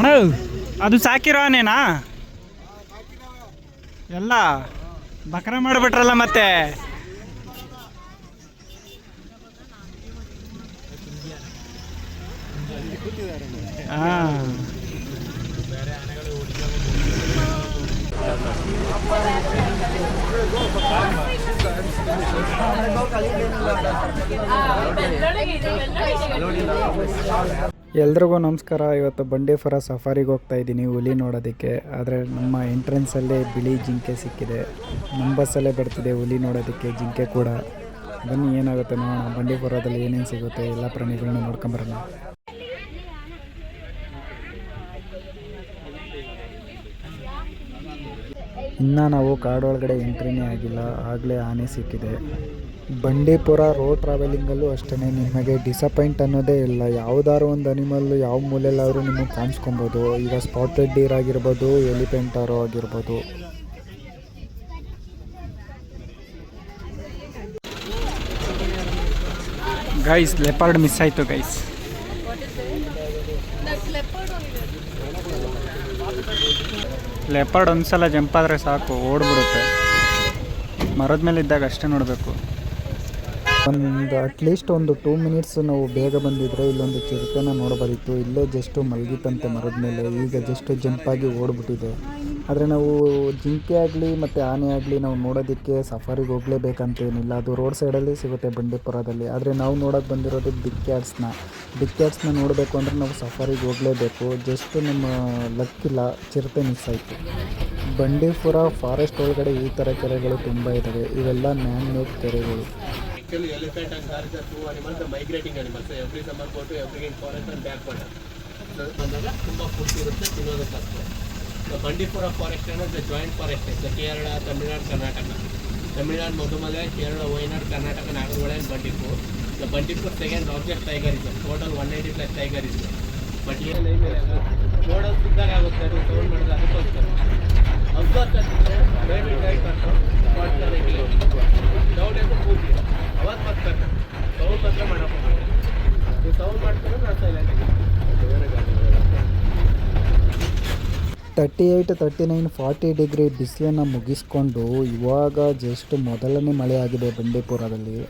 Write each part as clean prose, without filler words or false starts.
ಅಣ್ಣ ಅದು ಸಾಕಿರೋ ಆನೆನಾ ಎಲ್ಲ ಬಕರ ಮಾಡಿಬಿಟ್ರಲ್ಲ ಮತ್ತೆ. ಹಾಂ ಎಲ್ರಿಗೂ ನಮಸ್ಕಾರ. ಇವತ್ತು ಬಂಡೀಪುರ ಸಫಾರಿಗೆ ಹೋಗ್ತಾ ಇದ್ದೀನಿ ಹುಲಿ ನೋಡೋದಕ್ಕೆ. ಆದರೆ ನಮ್ಮ ಎಂಟ್ರೆನ್ಸಲ್ಲೇ ಬಿಳಿ ಜಿಂಕೆ ಸಿಕ್ಕಿದೆ. ನಮ್ಮ ಬಸ್ಸಲ್ಲೇ ಬರ್ತಿದೆ ಹುಲಿ ನೋಡೋದಕ್ಕೆ ಜಿಂಕೆ ಕೂಡ. ಬನ್ನಿ ಏನಾಗುತ್ತೆ ನೋಡೋಣ. ಬಂಡೀಪುರದಲ್ಲಿ ಏನೇನು ಸಿಗುತ್ತೆ ಎಲ್ಲ ಪ್ರಾಣಿಗಳನ್ನ ನೋಡ್ಕೊಂಬರೋಣ. ಇನ್ನು ನಾವು ಕಾಡೊಳಗಡೆ ಎಂಟ್ರಿನೇ ಆಗಿಲ್ಲ, ಆಗಲೇ ಆನೆ ಸಿಕ್ಕಿದೆ. ಬಂಡೀಪುರ ರೋಡ್ ಟ್ರಾವೆಲಿಂಗಲ್ಲೂ ಅಷ್ಟೇ, ನಿಮಗೆ ಡಿಸಪಾಯಿಂಟ್ ಅನ್ನೋದೇ ಇಲ್ಲ. ಯಾವುದಾದ್ರು ಒಂದು ಅನಿಮಲ್ಲು ಯಾವ ಮೂಲೆಯಲ್ಲಾದರೂ ನಿಮಗೆ ಕಾಣಿಸ್ಕೊಬೋದು. ಈಗ ಸ್ಪಾಟೆಡ್ ಡೀರ್ ಆಗಿರ್ಬೋದು, ಎಲಿಫೆಂಟಾರೋ ಆಗಿರ್ಬೋದು. ಗೈಸ್ ಲೆಪರ್ಡ್ ಮಿಸ್ ಆಯಿತು ಗೈಸ್. ಲೆಪರ್ಡ್ ಒಂದ್ಸಲ ಜಂಪ್ ಆದರೆ ಸಾಕು, ಓಡ್ಬಿಡುತ್ತೆ. ಮರದ ಮೇಲೆ ಇದ್ದಾಗ ಅಷ್ಟೇ ನೋಡಬೇಕು. ಅಟ್ಲೀಸ್ಟ್ ಒಂದು 2 ಮಿನಿಟ್ಸ್ ನಾವು ಬೇಗ ಬಂದಿದ್ರೆ ಇಲ್ಲೊಂದು ಚಿರತೆನ ನೋಡಬಾರಿತ್ತು. ಇಲ್ಲೇ ಜಸ್ಟು ಮಲಗಿತ್ತಂತೆ ಮರದ ಮೇಲೆ, ಈಗ ಜಸ್ಟು ಜಂಪಾಗಿ ಓಡ್ಬಿಟ್ಟಿದೆ. ಆದರೆ ನಾವು ಜಿಂಕೆ ಆಗಲಿ ಮತ್ತು ಆನೆ ಆಗಲಿ ನಾವು ನೋಡೋದಕ್ಕೆ ಸಫಾರಿಗೆ ಹೋಗಲೇಬೇಕಂತೇನಿಲ್ಲ. ಅದು ರೋಡ್ ಸೈಡಲ್ಲಿ ಸಿಗುತ್ತೆ ಬಂಡೀಪುರದಲ್ಲಿ. ಆದರೆ ನಾವು ನೋಡೋಕ್ಕೆ ಬಂದಿರೋದು ಬಿಗ್ ಕ್ಯಾಟ್ಸ್ನ ನೋಡಬೇಕು ಅಂದರೆ ನಾವು ಸಫಾರಿಗೆ ಹೋಗಲೇಬೇಕು. ಜಸ್ಟ್ ನಮ್ಮ ಲಕ್ಕಿಲ್ಲ, ಚಿರತೆ ಮಿಸ್ ಆಯಿತು. ಬಂಡೀಪುರ ಫಾರೆಸ್ಟ್ ಒಳಗಡೆ ಈ ಥರ ಕೆರೆಗಳು ತುಂಬ ಇದ್ದಾವೆ. ಇವೆಲ್ಲ ಮ್ಯಾನ್ ಮೇಡ್ ಕೆರೆಗಳು. Actually, elephant and car are two animals, the migrating animals. So every summer go to every in forest and back water. So ಬಂದಾಗ ತುಂಬ ಫುಡ್ ಇರುತ್ತೆ, ತಿನ್ನೋದಕ್ಕಷ್ಟೇ. ಸೊ ಬಂಡೀಪುರ ಫಾರೆಸ್ಟ್ ಅನ್ನೋದು ಜಾಯಿಂಟ್ ಫಾರೆಸ್ಟ್ ಇದೆ. Kerala, Tamil Nadu, Karnataka. Tamil Nadu Mudumalai, Kerala Wayanad, Karnataka Nagarhole and Bandipur. The Bandipur second largest tiger is total 180 plus tiger is. But ಏನು ನೋಡೋದು ಸಿದ್ಧಾಗ ಆಗುತ್ತೆ, ಅದು ಸೌಂಡ್ ಮಾಡಿದ್ರೆ ಅದಕ್ಕೋಸ್ಕರ ಅಬ್ಸರ್ವ್ ಬೇಬಿ ಟೈಪ್ ಅಂತ ಮಾಡ್ತಾರೆ. ಸೌಂಡ್ ಪೂರ್ತಿ ಅವಾಗ ಬರ್ತಾರೆ, ಸೌಂಡ್ ಮಾತ್ರ ಮಾಡೋಕೆ ನೀವು ಸೌಂಡ್ ಮಾಡ್ತಾರೆ ನಾನು ಸೈಲೆಂಟ್ ಆಗಿ 38, 39, 40 ಡಿಗ್ರಿ ಬಿಸಿಲನ್ನು ಮುಗಿಸ್ಕೊಂಡು ಇವಾಗ ಜಸ್ಟ್ ಮೊದಲನೇ ಮಳೆ ಆಗಿದೆ ಬಂಡೀಪುರದಲ್ಲಿ.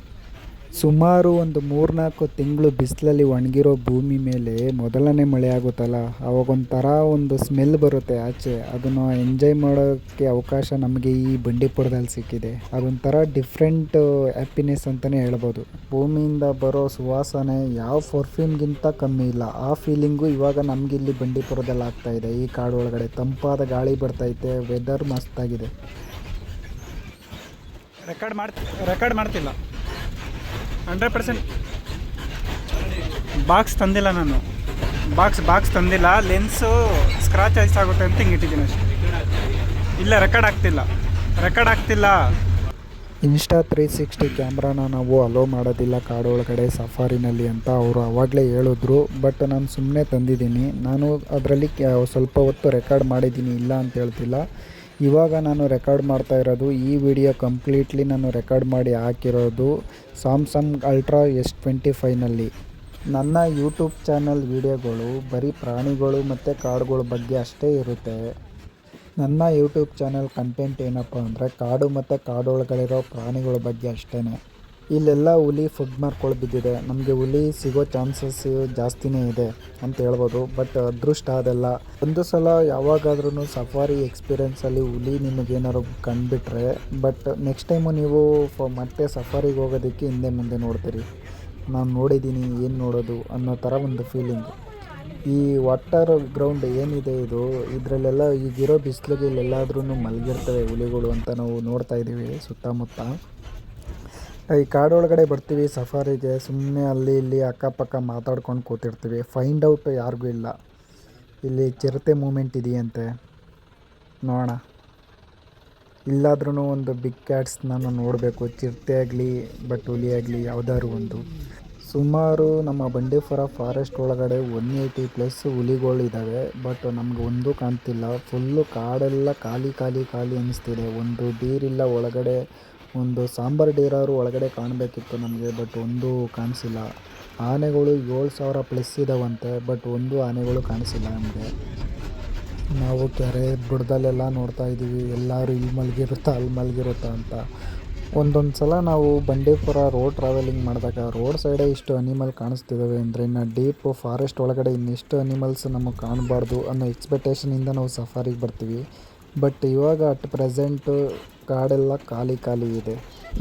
ಸುಮಾರು ಒಂದು 3-4 ತಿಂಗಳು ಬಿಸಿಲಲ್ಲಿ ಒಣಗಿರೋ ಭೂಮಿ ಮೇಲೆ ಮೊದಲನೇ ಮಳೆ ಆಗುತ್ತಲ್ಲ, ಅವಾಗೊಂಥರ ಒಂದು ಸ್ಮೆಲ್ ಬರುತ್ತೆ ಆಚೆ. ಅದನ್ನು ಎಂಜಾಯ್ ಮಾಡೋಕ್ಕೆ ಅವಕಾಶ ನಮಗೆ ಈ ಬಂಡೀಪುರದಲ್ಲಿ ಸಿಕ್ಕಿದೆ. ಅದೊಂಥರ ಡಿಫ್ರೆಂಟ್ ಹ್ಯಾಪಿನೆಸ್ ಅಂತಲೇ ಹೇಳ್ಬೋದು. ಭೂಮಿಯಿಂದ ಬರೋ ಸುವಾಸನೆ ಯಾವ ಪರ್ಫ್ಯೂಮ್ಗಿಂತ ಕಮ್ಮಿ ಇಲ್ಲ. ಆ ಫೀಲಿಂಗು ಇವಾಗ ನಮಗಿಲ್ಲಿ ಬಂಡೀಪುರದಲ್ಲಿ ಆಗ್ತಾಯಿದೆ. ಈ ಕಾಡು ಒಳಗಡೆ ತಂಪಾದ ಗಾಳಿ ಬರ್ತೈತೆ, ವೆದರ್ ಮಸ್ತಾಗಿದೆ. ರೆಕಾರ್ಡ್ ಮಾಡ್ತಿಲ್ಲ 100%. ಬಾಕ್ಸ್ ತಂದಿಲ್ಲ ನಾನು, ಬಾಕ್ಸ್ ತಂದಿಲ್ಲ. ಲೆನ್ಸು ಸ್ಕ್ರಾಚ್ ಆಗುತ್ತೆ ಅಂತ ಹಿಂಗೆ ಇಟ್ಟಿದ್ದೀನಿ ಅಷ್ಟೇ. ಇಲ್ಲ ರೆಕಾರ್ಡ್ ಆಗ್ತಿಲ್ಲ. ಇನ್ಸ್ಟಾ 360 ಕ್ಯಾಮ್ರಾನ ನಾವು ಅಲೋ ಮಾಡೋದಿಲ್ಲ ಕಾಡು ಒಳಗಡೆ ಸಫಾರಿನಲ್ಲಿ ಅಂತ ಅವರು ಆವಾಗಲೇ ಹೇಳಿದ್ರು. ಬಟ್ ನಾನು ಸುಮ್ಮನೆ ತಂದಿದ್ದೀನಿ. ನಾನು ಅದರಲ್ಲಿ ಸ್ವಲ್ಪ ಹೊತ್ತು ರೆಕಾರ್ಡ್ ಮಾಡಿದ್ದೀನಿ, ಇಲ್ಲ ಅಂತ ಹೇಳ್ತಿಲ್ಲ. ಇವಾಗ ನಾನು ರೆಕಾರ್ಡ್ ಮಾಡ್ತಾ ಇರೋದು ಈ ವಿಡಿಯೋ ಕಂಪ್ಲೀಟ್ಲಿ ನಾನು ರೆಕಾರ್ಡ್ ಮಾಡಿ ಹಾಕಿರೋದು ಸ್ಯಾಮ್ಸಂಗ್ ಅಲ್ಟ್ರಾ S25ನಲ್ಲಿ. ನನ್ನ ಯೂಟ್ಯೂಬ್ ಚಾನಲ್ ವೀಡಿಯೋಗಳು ಬರೀ ಪ್ರಾಣಿಗಳು ಮತ್ತು ಕಾಡುಗಳ ಬಗ್ಗೆ ಅಷ್ಟೇ ಇರುತ್ತೆ. ನನ್ನ ಯೂಟ್ಯೂಬ್ ಚಾನಲ್ ಕಂಟೆಂಟ್ ಏನಪ್ಪ ಅಂದರೆ ಕಾಡು ಮತ್ತು ಕಾಡೊಳಗಲಿರೋ ಪ್ರಾಣಿಗಳ ಬಗ್ಗೆ ಅಷ್ಟೇ. ಇಲ್ಲೆಲ್ಲ ಹುಲಿ ಫುಡ್ ಮಾರ್ಕ್ಗಳು ಬಿದ್ದಿದೆ. ನಮಗೆ ಹುಲಿ ಸಿಗೋ ಚಾನ್ಸಸ್ ಜಾಸ್ತಿನೇ ಇದೆ ಅಂತ ಹೇಳ್ಬೋದು. ಬಟ್ ಅದೃಷ್ಟ ಅದೆಲ್ಲ. ಒಂದು ಸಲ ಯಾವಾಗಾದ್ರೂ ಸಫಾರಿ ಎಕ್ಸ್ಪೀರಿಯೆನ್ಸಲ್ಲಿ ಹುಲಿ ನಿಮಗೇನಾದ್ರು ಕಂಡುಬಿಟ್ರೆ ಬಟ್ ನೆಕ್ಸ್ಟ್ ಟೈಮು ನೀವು ಮತ್ತೆ ಸಫಾರಿಗೆ ಹೋಗೋದಕ್ಕೆ ಹಿಂದೆ ಮುಂದೆ ನೋಡ್ತೀರಿ. ನಾನು ನೋಡಿದ್ದೀನಿ, ಏನು ನೋಡೋದು ಅನ್ನೋ ಥರ ಒಂದು ಫೀಲಿಂಗು. ಈ ವಾಟರ್ ಗ್ರೌಂಡ್ ಏನಿದೆ ಇದರಲ್ಲೆಲ್ಲ ಈಗಿರೋ ಬಿಸಿಲಿಗೆ ಇಲ್ಲೆಲ್ಲಾದ್ರೂ ಮಲಗಿರ್ತವೆ ಹುಲಿಗಳು ಅಂತ ನಾವು ನೋಡ್ತಾ ಇದ್ದೀವಿ ಸುತ್ತಮುತ್ತ. ಈ ಕಾಡೊಳಗಡೆ ಬರ್ತೀವಿ ಸಫಾರಿಗೆ, ಸುಮ್ಮನೆ ಅಲ್ಲಿ ಇಲ್ಲಿ ಅಕ್ಕಪಕ್ಕ ಮಾತಾಡ್ಕೊಂಡು ಕೂತಿರ್ತೀವಿ. ಫೈಂಡ್ ಔಟ್ ಯಾರಿಗೂ ಇಲ್ಲ. ಇಲ್ಲಿ ಚಿರತೆ ಮೂಮೆಂಟ್ ಇದೆಯಂತೆ, ನೋಡೋಣ. ಇಲ್ಲಾದ್ರೂ ಒಂದು ಬಿಗ್ ಕ್ಯಾಟ್ಸ್ನ ನೋಡಬೇಕು, ಚಿರತೆ ಆಗಲಿ ಬಟ್ ಹುಲಿ ಆಗಲಿ ಯಾವುದಾದ್ರು ಒಂದು. ಸುಮಾರು ನಮ್ಮ ಬಂಡೀಪುರ ಫಾರೆಸ್ಟ್ ಒಳಗಡೆ 180+ ಹುಲಿಗಳಿದ್ದಾವೆ. ಬಟ್ ನಮ್ಗೆ ಒಂದೂ ಕಾಣ್ತಿಲ್ಲ. ಫುಲ್ಲು ಕಾಡೆಲ್ಲ ಖಾಲಿ ಅನ್ನಿಸ್ತಿದೆ. ಒಂದು ಡೀರಿಲ್ಲ ಒಳಗಡೆ. ಒಂದು ಸಾಂಬಾರು ಡೀರಾದ್ರು ಒಳಗಡೆ ಕಾಣಬೇಕಿತ್ತು ನಮಗೆ, ಬಟ್ ಒಂದೂ ಕಾಣಿಸಿಲ್ಲ. ಆನೆಗಳು 7,000 ಪ್ಲಸ್ ಇದ್ದಾವಂತೆ, ಬಟ್ ಒಂದು ಆನೆಗಳು ಕಾಣಿಸಿಲ್ಲ ನಮಗೆ. ನಾವು ಕೆರೆ ಬುಡದಲ್ಲೆಲ್ಲ ನೋಡ್ತಾ ಇದ್ದೀವಿ, ಎಲ್ಲರೂ ಇಲ್ಲಿ ಮಲಗಿರುತ್ತಾ ಅಲ್ಲಿ ಮಲಗಿರುತ್ತಾ ಅಂತ. ಒಂದೊಂದು ಸಲ ನಾವು ಬಂಡೀಪುರ ರೋಡ್ ಟ್ರಾವೆಲಿಂಗ್ ಮಾಡಿದಾಗ ರೋಡ್ ಸೈಡೇ ಇಷ್ಟು ಅನಿಮಲ್ ಕಾಣಿಸ್ತಿದ್ದಾವೆ ಅಂದರೆ ಇನ್ನು ಡೀಪ್ ಫಾರೆಸ್ಟ್ ಒಳಗಡೆ ಇನ್ನೆಷ್ಟು ಅನಿಮಲ್ಸ್ ನಮಗೆ ಕಾಣಬಾರ್ದು ಅನ್ನೋ ಎಕ್ಸ್ಪೆಕ್ಟೇಷನಿಂದ ನಾವು ಸಫಾರಿಗೆ ಬರ್ತೀವಿ. ಬಟ್ ಇವಾಗ ಅಟ್ ಪ್ರೆಸೆಂಟು ಕಾಡೆಲ್ಲ ಖಾಲಿ ಇದೆ.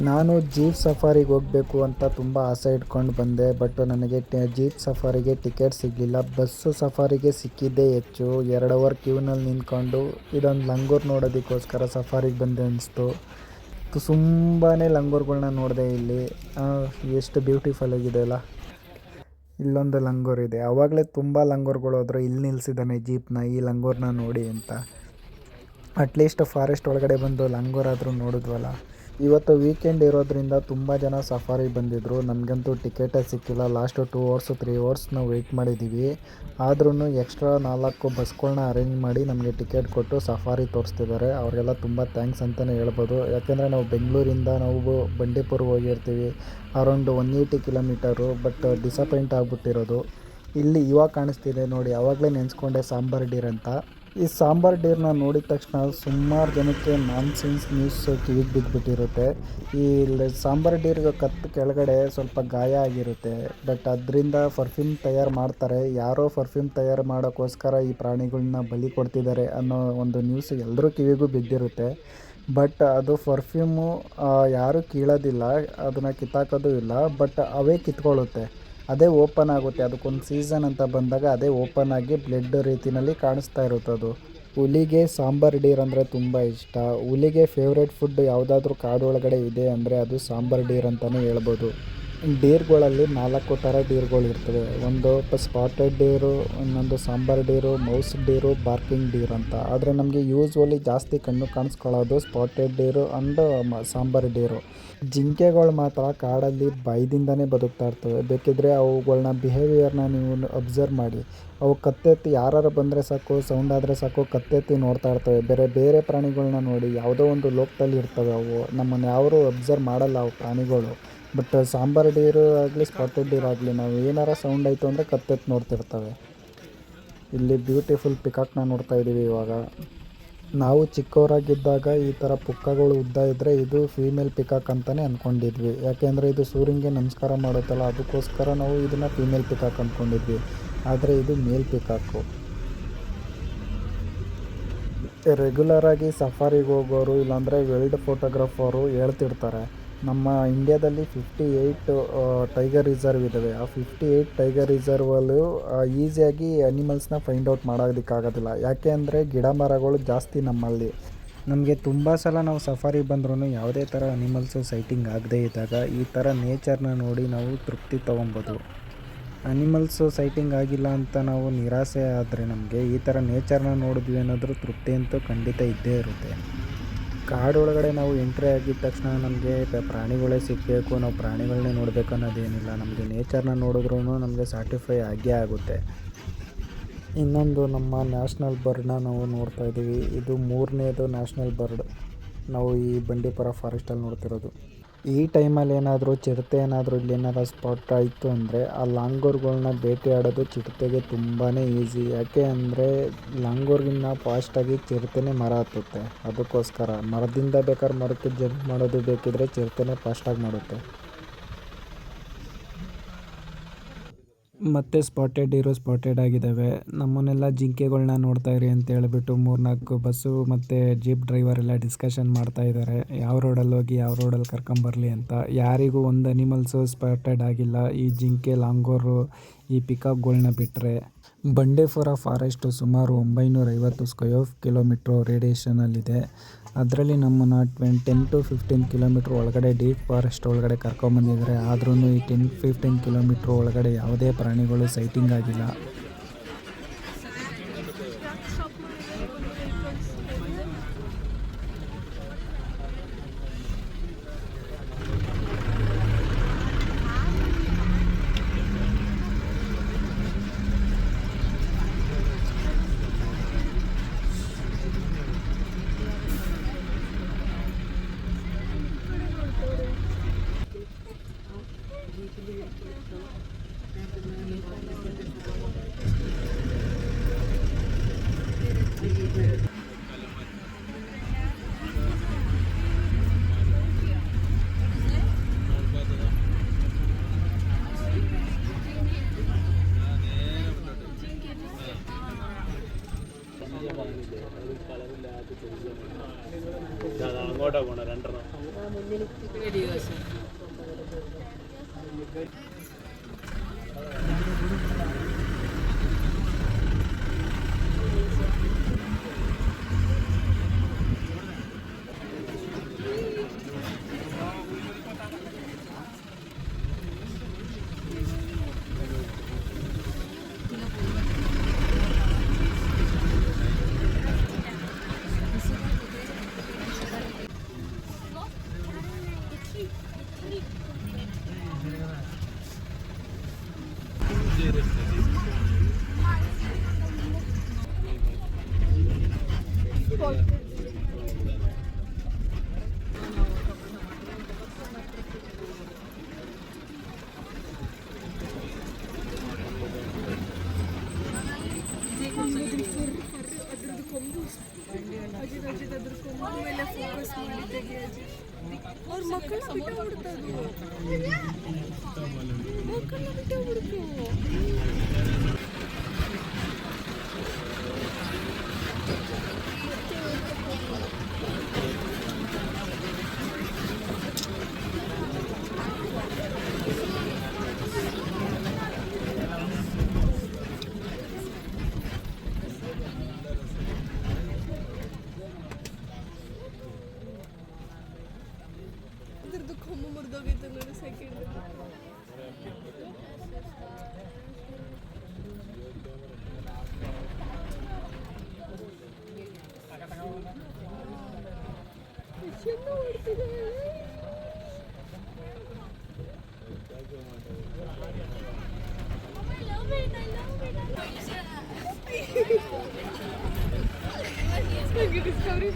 ನಾನು ಜೀಪ್ ಸಫಾರಿಗೆ ಹೋಗಬೇಕು ಅಂತ ತುಂಬ ಆಸೆ ಇಟ್ಕೊಂಡು ಬಂದೆ, ಬಟ್ ನನಗೆ ಜೀಪ್ ಸಫಾರಿಗೆ ಟಿಕೆಟ್ ಸಿಗಲಿಲ್ಲ. ಬಸ್ಸು ಸಫಾರಿಗೆ ಸಿಕ್ಕಿದ್ದೇ ಹೆಚ್ಚು. 2 ಅವರ್ ಕ್ಯೂನಲ್ಲಿ ನಿಂತ್ಕೊಂಡು ಇದೊಂದು ಲಂಗೂರು ನೋಡೋದಕ್ಕೋಸ್ಕರ ಸಫಾರಿಗೆ ಬಂದೆ ಅನಿಸ್ತು. ತುಂಬಾ ಲಂಗೂರುಗಳ್ನ ನೋಡಿದೆ ಇಲ್ಲಿ. ಎಷ್ಟು ಬ್ಯೂಟಿಫುಲ್ ಆಗಿದೆ ಅಲ್ಲ. ಇಲ್ಲೊಂದು ಲಂಗೂರು ಇದೆ. ಆವಾಗಲೇ ತುಂಬ ಲಂಗೂರುಗಳು ಹೋದ್ರು, ಇಲ್ಲಿ ನಿಲ್ಲಿಸಿದ್ದಾನೆ ಜೀಪ್ನ ಈ ಲಂಗೂರನ್ನ ನೋಡಿ ಅಂತ. ಅಟ್ಲೀಸ್ಟ್ ಫಾರೆಸ್ಟ್ ಒಳಗಡೆ ಬಂದು ಲಂಗೂರಾದರೂ ನೋಡಿದ್ವಲ್ಲ. ಇವತ್ತು ವೀಕೆಂಡ್ ಇರೋದ್ರಿಂದ ತುಂಬ ಜನ ಸಫಾರಿ ಬಂದಿದ್ದರು. ನಮಗಂತೂ ಟಿಕೆಟೇ ಸಿಕ್ಕಿಲ್ಲ. ಲಾಸ್ಟು 2 ಅವರ್ಸ್ 3 ಅವರ್ಸ್ ನಾವು ವೆಯ್ಟ್ ಮಾಡಿದ್ದೀವಿ. ಆದ್ರೂ ಎಕ್ಸ್ಟ್ರಾ 4 ಬಸ್ಗಳನ್ನ ಅರೇಂಜ್ ಮಾಡಿ ನಮಗೆ ಟಿಕೆಟ್ ಕೊಟ್ಟು ಸಫಾರಿ ತೋರಿಸ್ತಿದ್ದಾರೆ. ಅವ್ರಿಗೆಲ್ಲ ತುಂಬ ಥ್ಯಾಂಕ್ಸ್ ಅಂತಲೇ ಹೇಳ್ಬೋದು. ಯಾಕೆಂದರೆ ನಾವು ಬೆಂಗಳೂರಿಂದ ನಾವು ಬಂಡೀಪುರ ಹೋಗಿರ್ತೀವಿ, ಅರೌಂಡ್ 180 ಕಿಲೋಮೀಟರು. ಬಟ್ ಡಿಸಪಾಯಿಂಟ್ ಆಗಿಬಿಟ್ಟಿರೋದು ಇಲ್ಲಿ ಇವಾಗ ಕಾಣಿಸ್ತಿದೆ ನೋಡಿ. ಆವಾಗಲೇ ನೆನೆಸ್ಕೊಂಡೆ ಸಾಂಬಾರ್ ಡೀರ್ ಅಂತ. ಈ ಸಾಂಬಾರ್ ಡೀರ್ನ ನೋಡಿದ ತಕ್ಷಣ ಸುಮಾರು ಜನಕ್ಕೆ ನಾನ್ಸೆನ್ಸ್ ನ್ಯೂಸ್ ಕಿವಿಗೆ ಬಿದ್ದುಬಿಟ್ಟಿರುತ್ತೆ. ಈ ಸಾಂಬಾರ್ ಡೀರ್ಗೆ ಕೆಳಗಡೆ ಸ್ವಲ್ಪ ಗಾಯ ಆಗಿರುತ್ತೆ, ಬಟ್ ಅದರಿಂದ ಪರ್ಫ್ಯೂಮ್ ತಯಾರು ಮಾಡ್ತಾರೆ. ಯಾರೋ ಪರ್ಫ್ಯೂಮ್ ತಯಾರು ಮಾಡೋಕ್ಕೋಸ್ಕರ ಈ ಪ್ರಾಣಿಗಳನ್ನ ಬಲಿ ಕೊಡ್ತಿದ್ದಾರೆ ಅನ್ನೋ ಒಂದು ನ್ಯೂಸ್ ಎಲ್ಲರೂ ಕಿವಿಗೂ ಬಿದ್ದಿರುತ್ತೆ. ಬಟ್ ಅದು ಪರ್ಫ್ಯೂಮು ಯಾರೂ ಕೀಳೋದಿಲ್ಲ, ಅದನ್ನು ಕಿತ್ತಾಕೋದು ಇಲ್ಲ. ಬಟ್ ಅವೇ ಕಿತ್ಕೊಳ್ಳುತ್ತೆ, ಅದೇ ಓಪನ್ ಆಗುತ್ತೆ. ಅದಕ್ಕೊಂದು ಸೀಸನ್ ಅಂತ ಬಂದಾಗ ಅದೇ ಓಪನ್ ಆಗಿ ಬ್ಲಡ್ ರೀತಿಯಲ್ಲಿ ಕಾಣಿಸ್ತಾ ಇರುತ್ತೆ. ಅದು ಹುಲಿಗೆ ಸಾಂಬಾರ್ ಡೀರ್ ಅಂದರೆ ತುಂಬ ಇಷ್ಟ. ಹುಲಿಗೆ ಫೇವ್ರೇಟ್ ಫುಡ್ ಯಾವುದಾದ್ರೂ ಕಾಡು ಒಳಗಡೆ ಇದೆ ಅಂದರೆ ಅದು ಸಾಂಬಾರ್ ಡೀರ್ ಅಂತಲೇ ಹೇಳ್ಬೋದು. ಡೀರ್ಗಳಲ್ಲಿ 4 ಥರ ಡೀರ್ಗಳು ಇರ್ತವೆ. ಒಂದು ಸ್ಪಾಟೆಡ್ ಡೀರು, ಇನ್ನೊಂದು sambar deer, mouse deer, barking deer ಅಂತ. ಆದರೆ ನಮಗೆ ಯೂಸ್ವಲಿ ಜಾಸ್ತಿ ಕಣ್ಣು ಕಾಣಿಸ್ಕೊಳ್ಳೋದು spotted deer and sambar deer. ಜಿಂಕೆಗಳು ಮಾತ್ರ ಕಾಡಲ್ಲಿ ಭಯದಿಂದನೇ ಬದುಕ್ತಾ ಇರ್ತವೆ. ಬೇಕಿದ್ರೆ ಅವುಗಳನ್ನ ಬಿಹೇವಿಯರ್ನ ನೀವು ಅಬ್ಸರ್ವ್ ಮಾಡಿ. ಅವು ಕತ್ತೆತ್ತಿ ಯಾರು ಬಂದರೆ ಸಾಕು, ಸೌಂಡ್ ಆದರೆ ಸಾಕು ಕತ್ತೆತ್ತಿ ನೋಡ್ತಾ ಇರ್ತವೆ. ಬೇರೆ ಪ್ರಾಣಿಗಳನ್ನ ನೋಡಿ ಯಾವುದೋ ಒಂದು ಲೋಕದಲ್ಲಿ ಇರ್ತವೆ ಅವು. ನಮ್ಮನ್ನು ಯಾರೂ ಅಬ್ಸರ್ವ್ ಮಾಡಲ್ಲ ಅವು ಪ್ರಾಣಿಗಳು. ಬಟ್ ಸಾಂಬಾರ್ ಡೀರು ಆಗಲಿ ಸ್ಪಾಟೆಡ್ ಡೀರ್ ಆಗಲಿ ನಾವು ಏನಾರ ಸೌಂಡ್ ಆಯಿತು ಅಂದರೆ ಕತ್ತೆತ್ತಿ ನೋಡ್ತಿರ್ತವೆ. ಇಲ್ಲಿ ಬ್ಯೂಟಿಫುಲ್ ಪಿಕಾಕ್ನ ನೋಡ್ತಾ ಇದ್ದೀವಿ ಇವಾಗ. ನಾವು ಚಿಕ್ಕವರಾಗಿದ್ದಾಗ ಈ ಥರ ಪುಕ್ಕಗಳು ಉದ್ದ ಇದ್ದರೆ ಇದು ಫೀಮೇಲ್ ಪಿಕಾಕ್ ಅಂತಲೇ ಅಂದ್ಕೊಂಡಿದ್ವಿ. ಯಾಕೆಂದರೆ ಇದು ಸೂರ್ಯನಿಗೆ ನಮಸ್ಕಾರ ಮಾಡುತ್ತಲ್ಲ, ಅದಕ್ಕೋಸ್ಕರ ನಾವು ಇದನ್ನು ಫೀಮೇಲ್ ಪಿಕಾಕ್ ಅಂದ್ಕೊಂಡಿದ್ವಿ. ಆದರೆ ಇದು ಮೇಲ್ ಪಿಕಾಕು. ರೆಗ್ಯುಲರಾಗಿ ಸಫಾರಿಗೆ ಹೋಗೋರು ಇಲ್ಲಾಂದರೆ ವೈಲ್ಡ್ ಫೋಟೋಗ್ರಾಫರು ಹೇಳ್ತಿರ್ತಾರೆ, ನಮ್ಮ ಇಂಡಿಯಾದಲ್ಲಿ 58 ಟೈಗರ್ ರಿಸರ್ವ್ ಇದ್ದಾವೆ. ಆ 58 ಟೈಗರ್ ರಿಸರ್ವಲ್ಲೂ ಈಸಿಯಾಗಿ ಅನಿಮಲ್ಸ್ನ ಫೈಂಡ್ ಔಟ್ ಮಾಡೋದಕ್ಕಾಗೋದಿಲ್ಲ. ಯಾಕೆ ಅಂದರೆ ಗಿಡ ಮರಗಳು ಜಾಸ್ತಿ ನಮ್ಮಲ್ಲಿ. ನಮಗೆ ತುಂಬ ಸಲ ನಾವು ಸಫಾರಿಗೆ ಬಂದ್ರೂ ಯಾವುದೇ ಥರ ಅನಿಮಲ್ಸು ಸೈಟಿಂಗ್ ಆಗದೇ ಇದ್ದಾಗ ಈ ಥರ ನೇಚರ್ನ ನೋಡಿ ನಾವು ತೃಪ್ತಿ ತೊಗೊಬೋದು. ಅನಿಮಲ್ಸು ಸೈಟಿಂಗ್ ಆಗಿಲ್ಲ ಅಂತ ನಾವು ನಿರಾಸೆ ಆದರೆ ನಮಗೆ ಈ ಥರ ನೇಚರ್ನ ನೋಡಿದ್ವಿ ಅನ್ನೋದ್ರ ತೃಪ್ತಿ ಅಂತೂ ಖಂಡಿತ ಇದ್ದೇ ಇರುತ್ತೆ. ಕಾಡೊಳಗಡೆ ನಾವು ಎಂಟ್ರಿ ಆಗಿದ ತಕ್ಷಣ ನಮಗೆ ಪ್ರಾಣಿಗಳೇ ಸಿಗಬೇಕು, ನಾವು ಪ್ರಾಣಿಗಳನ್ನೇ ನೋಡಬೇಕು ಅನ್ನೋದೇನಿಲ್ಲ. ನಮಗೆ ನೇಚರ್ನ ನೋಡಿದ್ರೂ ನಮಗೆ ಸ್ಯಾಟಿಸ್ಫೈ ಆಗೇ ಆಗುತ್ತೆ. ಇನ್ನೊಂದು ನಮ್ಮ ನ್ಯಾಷನಲ್ ಬರ್ಡ್ನ ನಾವು ನೋಡ್ತಾ ಇದ್ದೀವಿ. ಇದು 3ನೇದು ನ್ಯಾಷನಲ್ ಬರ್ಡ್ ನಾವು ಈ ಬಂಡೀಪುರ ಫಾರೆಸ್ಟಲ್ಲಿ ನೋಡ್ತಿರೋದು. ಈ ಟೈಮಲ್ಲಿ ಏನಾದರೂ ಚಿರತೆ ಏನಾದರೂ ಇಲ್ಲಿ ಏನಾದ್ರು ಸ್ಪಾಟ್ ಆಯಿತು ಅಂದರೆ ಆ ಲಾಂಗೂರ್ಗಳನ್ನ ಬೇಟೆಯಾಡೋದು ಚಿರತೆಗೆ ತುಂಬಾ ಈಸಿ. ಯಾಕೆ ಅಂದರೆ ಲಾಂಗೂರ್ಗಿನ್ನ ಫಾಸ್ಟಾಗಿ ಚಿರತೆನೇ ಮರ ಹತ್ತುತ್ತೆ. ಅದಕ್ಕೋಸ್ಕರ ಮರದಿಂದ ಬೇಕಾದ್ರೆ ಮರಕ್ಕೆ ಜಂಪ್ ಮಾಡೋದು ಬೇಕಿದ್ರೆ ಚಿರತೆನೇ ಫಾಸ್ಟಾಗಿ ಮಾಡುತ್ತೆ. ಮತ್ತು ಸ್ಪಾಟೆಡ್ ಡೀರು ಸ್ಪಾಟೆಡ್ ಆಗಿದ್ದಾವೆ. ನಮ್ಮನ್ನೆಲ್ಲ ಜಿಂಕೆಗಳನ್ನ ನೋಡ್ತಾ ಇರಿ ಅಂತ ಹೇಳ್ಬಿಟ್ಟು 3-4 ಬಸ್ಸು ಮತ್ತು ಜೀಪ್ ಡ್ರೈವರ್ ಎಲ್ಲ ಡಿಸ್ಕಷನ್ ಮಾಡ್ತಾ ಇದ್ದಾರೆ, ಯಾವ ರೋಡಲ್ಲಿ ಹೋಗಿ ಯಾವ ರೋಡಲ್ಲಿ ಕರ್ಕೊಂಬರಲಿ ಅಂತ. ಯಾರಿಗೂ ಒಂದು ಅನಿಮಲ್ಸು ಸ್ಪಾಟೆಡ್ ಆಗಿಲ್ಲ, ಈ ಜಿಂಕೆ, ಲಾಂಗೂರು, ಈ ಪಿಕಾಕ್ಗಳನ್ನ ಬಿಟ್ಟರೆ. ಬಂಡೀಪುರ ಫಾರೆಸ್ಟು ಸುಮಾರು 950 ಸ್ಕ್ವೇರ್ ಕಿಲೋಮೀಟ್ರು ರೇಡಿಯೇಷನಲ್ಲಿದೆ. ಅದರಲ್ಲಿ ನಮ್ಮನ್ನು 10 to 15 ಕಿಲೋಮೀಟ್ರ್ ಒಳಗಡೆ ಡೀಪ್ ಫಾರೆಸ್ಟ್ ಒಳಗಡೆ ಕರ್ಕೊಂಬಂದಿದ್ದಾರೆ. ಆದ್ರೂ ಈ 10-15 ಕಿಲೋಮೀಟ್ರ್ ಒಳಗಡೆ ಯಾವುದೇ ಪ್ರಾಣಿಗಳು ಸೈಟಿಂಗ್ ಆಗಿಲ್ಲ. ಅದ್ರದ್ದು ಕೊಂಬು ಅಜಿತ್ ಅದ್ರ ಕೊಂಬು ಮೇಲೆ ಫೋಕಸ್ ಮಾಡಿ ತೆಗಿಯೋದು ಅವ್ರ ಮಕ್ಕಳನ್ನ ಬಿಟ್ಟು ಮಕ್ಕಳನ್ನ ಬಿಟ್ಟು ಇದ್ರದ್ದು ಕೊಂಬು ಮುರಿದೋಗೈತೆ ನೋಡಿ ಸೆಕೆಂಡ್ ಚೆನ್ನ ಮಾಡ್ತಿದ್ದಾರೆ ಡಿಸ್ಕವರಿ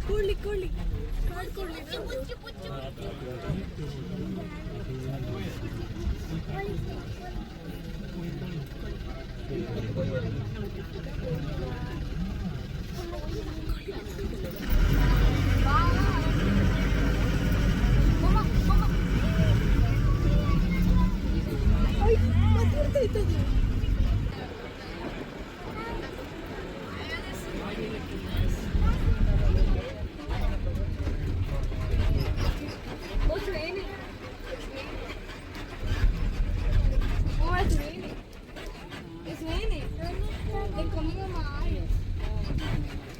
ಕೋಳಿ ಕೋಳಿ ಕಾಡು ಕೋಳಿ Es raining. Es como mal.